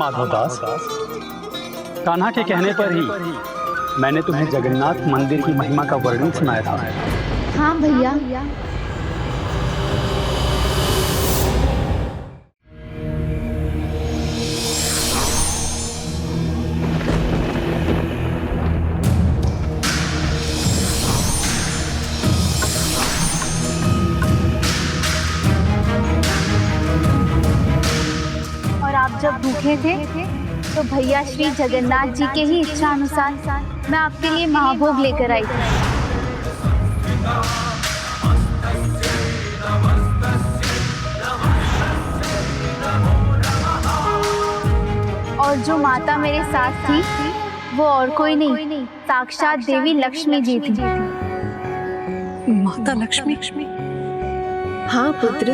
माधवदास, कान्हा के कहने पर ही मैंने तुम्हें जगन्नाथ मंदिर की महिमा का वर्णन सुनाया था। हाँ भैया। और आप जब भूखे थे तो भैया श्री जगन्नाथ जी के ही इच्छा अनुसार मैं आपके लिए महाभोग लेकर आई थी। और जो माता मेरे साथ थी वो और कोई नहीं, साक्षात देवी लक्ष्मी जी थी। माता लक्ष्मी? हाँ पुत्र।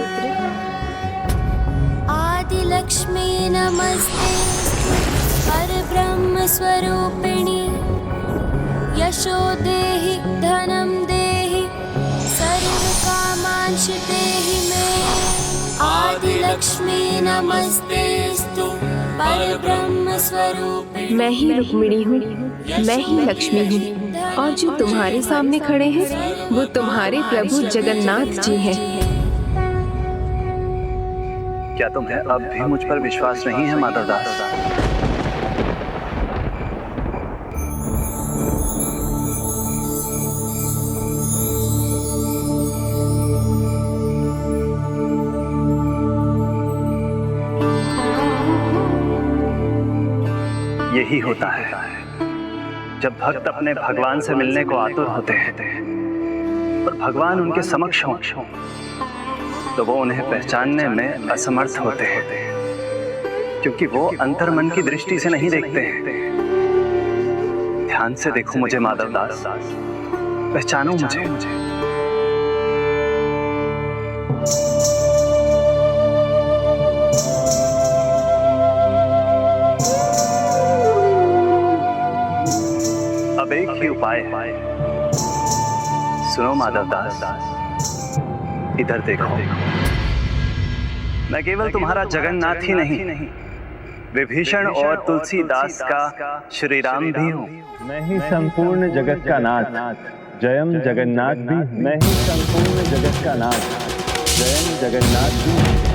आदि लक्ष्मी नमस्ते परब्रह्म स्वरूपिणी यशो देहि धनं देहि सर्व कामांश देहि मे। आदि लक्ष्मी नमस्तेस्तु परब्रह्म स्वरूपिणी। मैं ही रुक्मिणी हूँ, मैं ही लक्ष्मी हूँ, और जो तुम्हारे सामने खड़े हैं वो तुम्हारे प्रभु जगन्नाथ जी हैं। क्या तुम्हें अब भी मुझ पर विश्वास नहीं है माधवदास? यही होता है जब भक्त अपने भगवान से मिलने को आतुर होते हैं और भगवान उनके समक्ष हों तो वो उन्हें पहचानने में असमर्थ होते हैं, क्योंकि वो अंतर्मन की दृष्टि से नहीं देखते हैं। ध्यान से देखो मुझे माधवदास, पहचानो मुझे। अब एक ही उपाय है, सुनो माधवदास, इधर देखो। मैं केवल तुम्हारा जगन्नाथ ही नहीं, विभीषण और तुलसीदास का श्री राम भी हूँ। मैं ही संपूर्ण जगत का नाथ, जयम जगन्नाथ भी। मैं ही संपूर्ण जगत का नाथ, जयम जगन्नाथ भी।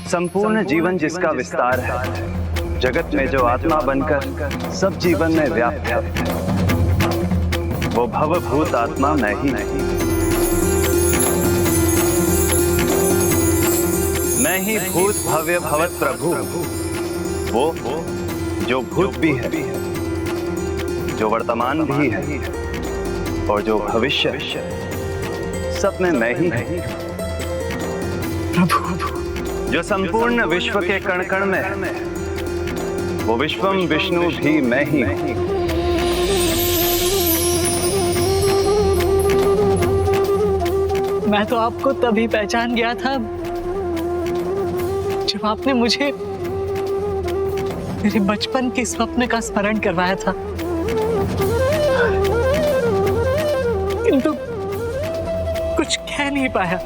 संपूर्ण जीवन जिसका विस्तार है, जगत में जो आत्मा बनकर सब जीवन में व्याप्त है, वो भवभूत आत्मा मैं ही। मैं ही भूत भव्य भवत प्रभु, वो जो भूत भी है, जो वर्तमान भी है और जो भविष्य, सब में मैं ही प्रभु। जो संपूर्ण विश्व के कण कण में है, वो विश्वम विष्णु भी मैं ही हूं। मैं तो आपको तभी पहचान गया था जब आपने मुझे मेरे बचपन के स्वप्न का स्मरण करवाया था, किंतु कुछ कह नहीं पाया।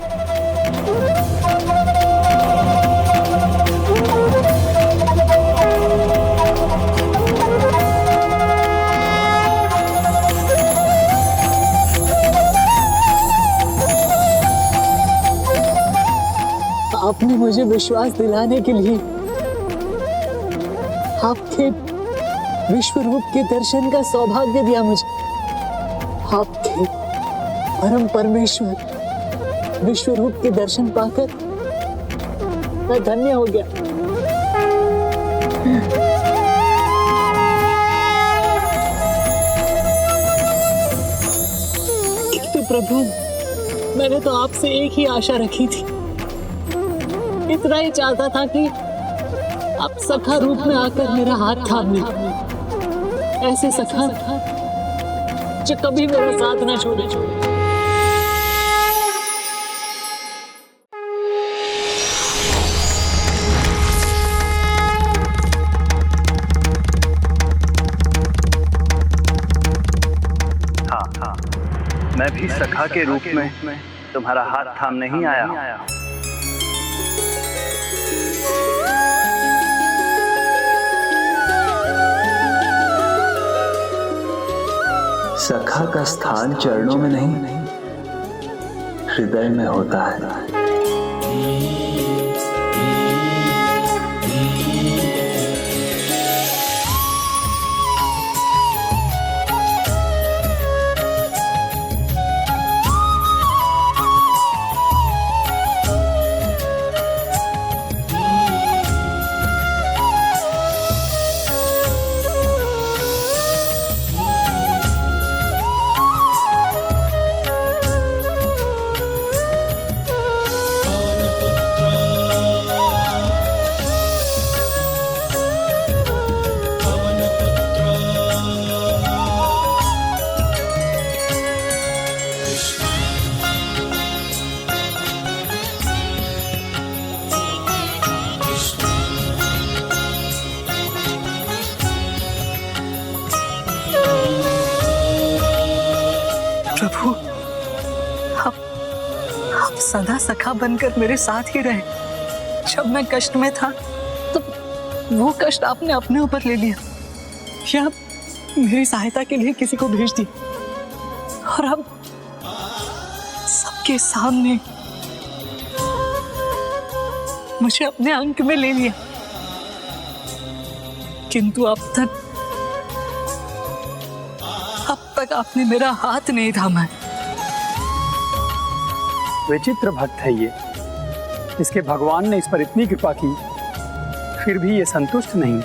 आपने मुझे विश्वास दिलाने के लिए आपके विश्व रूप के दर्शन का सौभाग्य दिया मुझे। आपके परम परमेश्वर विश्व रूप के दर्शन पाकर मैं धन्य हो गया। तो प्रभु, मैंने तो आपसे एक ही आशा रखी थी इतना ही चाहता था कि आप सखा रूप में आकर मेरा हाथ थाम ले, ऐसे सखा जो कभी मेरा साथ ना छोड़े। हाँ, मैं भी सखा के रूप में तुम्हारा हाथ थामने ही आया हूँ। सखा का स्थान चरणों में नहीं, हृदय में होता है। प्रभु, आप सदा सखा बनकर मेरे साथ ही रहे। जब मैं कष्ट में था तो वो कष्ट आपने अपने ऊपर ले लिया, या मेरी सहायता के लिए किसी को भेज दी, और अब सबके सामने मुझे अपने अंक में ले लिया। किंतु अब तक आपने मेरा हाथ नहीं थामा। विचित्र भक्त है ये, इसके भगवान ने इस पर इतनी कृपा की, फिर भी ये संतुष्ट नहीं।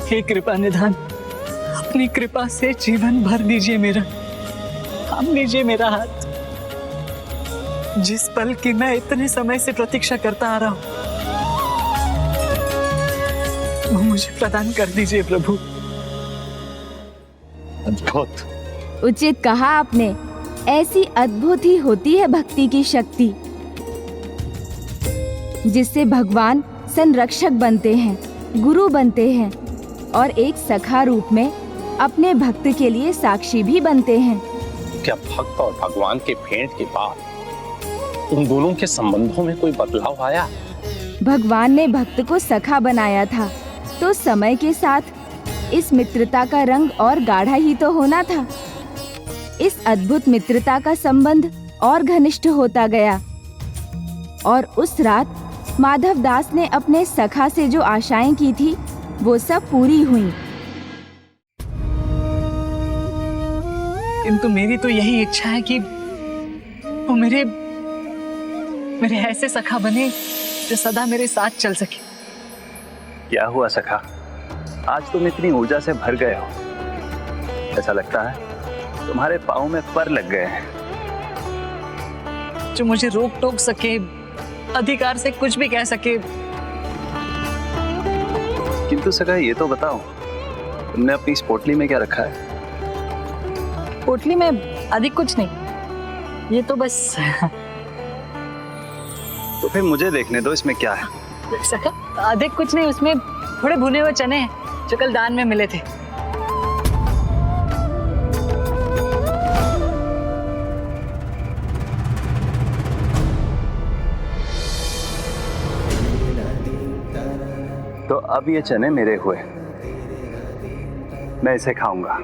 हे कृपा निधान, अपनी कृपा से जीवन भर दीजिए मेरा, थाम लीजिए मेरा हाथ। जिस पल की मैं इतने समय से प्रतीक्षा करता आ रहा हूं, वो मुझे प्रदान कर दीजिए प्रभु। अद्भुत। उचित कहा आपने, ऐसी अद्भुत ही होती है भक्ति की शक्ति, जिससे भगवान संरक्षक बनते हैं, गुरु बनते हैं और एक सखा रूप में अपने भक्त के लिए साक्षी भी बनते हैं। क्या भक्त और भगवान के भेंट के बाद उन दोनों के संबंधों में कोई बदलाव आया? भगवान ने भक्त को सखा बनाया था, तो समय के साथ इस मित्रता का रंग और गाढ़ा ही तो होना था। इस अद्भुत मित्रता का संबंध और घनिष्ठ होता गया, और उस रात माधव दास ने अपने सखा से जो आशाएं की थी, वो सब पूरी हुई। किंतु मेरी तो यही इच्छा है कि वो मेरे ऐसे सखा बने जो सदा मेरे साथ चल सके। क्या हुआ सखा, आज तुम इतनी ऊर्जा से भर गए हो। ऐसा लगता है तुम्हारे पाँव में पर लग गए हैं। जो मुझे रोक टोक सके, अधिकार से कुछ भी कह सके। किंतु सखा, ये तो बताओ, तुमने अपनी इस पोटली में क्या रखा है? पोटली में अधिक कुछ नहीं, ये तो बस तो फिर मुझे देखने दो, इसमें क्या है? सखा, अधिक कुछ नहीं, उसमें थोड़े भुने हुए चने हैं जो कल दान में मिले थे। तो अब ये चने मेरे हुए, मैं इसे खाऊंगा।